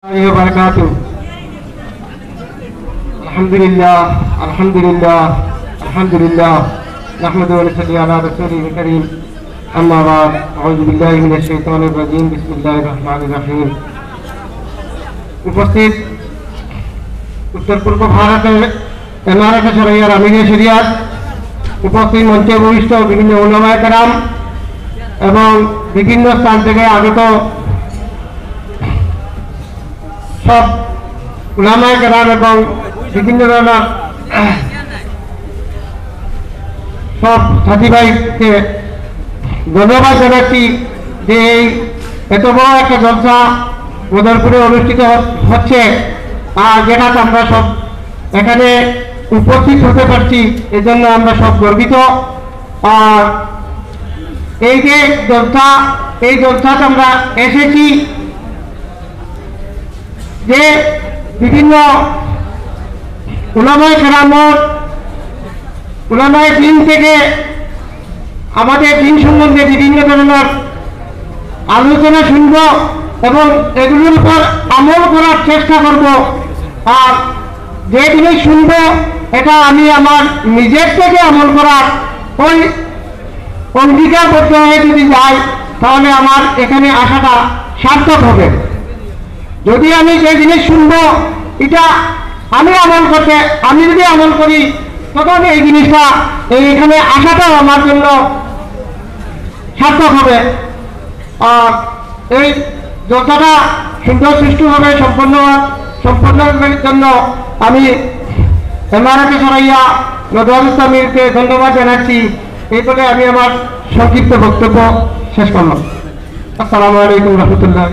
अल्हम्दुलिल्लाह नहमदुहु व नसल्ली अला रसूलिल करीम अम्मा बाद अऊज़ु बिल्लाहि मिनश शैतानिर रजीम बिस्मिल्लाहिर रहमानिर रहीम। उपस्थित उत्तर पूर्व भारतेर इमारत शरियार आमिरे शरियात उपस्थित मंचे उपविष्ट विभिन्न उलामाए केराम एवं विभिन्न स्थान थेके आगत सब उलामाए केराम एवं विभिन्न धरनेर सब साथी भाई के धन्यवाद जानाচ্ছি যে এত বড় একটা জলসা বদরপুরে অনুষ্ঠিত হচ্ছে আর যেটাতে আমরা সব এখানে উপস্থিত হতে পারছি এজন্য আমরা সব গর্বিত। আর এই যে জলসাতে আমরা এসেছি যে বিভিন্ন উলামায়ে কেরামের উলামায়ে দ্বীন থেকে আমাদের দ্বীন সম্বন্ধে বিভিন্ন ধরনের আলোচনা শুনব এবং এগুলোর উপর আমল করার চেষ্টা করব। আর যে জিনিস শুনব এটা আমি আমার নিজের থেকে আমল করার ওই অঙ্গীকারবদ্ধ হয়ে যদি যাই তাহলে আমার এখানে আসাটা সার্থক হবে। যদি আমি যে জিনিস শুনব এটা আমি যদি আমল করি তখন এই জিনিসটা এখানে আসাটাও আমার জন্য সার্থক হবে। আর এই যতটা সুন্দর সৃষ্টিভাবে সম্পন্নের জন্য আমি ইমারতে শরিয়া নদওয়াতুল ইসলামীকে ধন্যবাদ জানাচ্ছি। এই বলে আমি আমার সংক্ষিপ্ত বক্তব্য শেষ করলাম। আসসালামু আলাইকুম ওয়া রাহমাতুল্লাহ।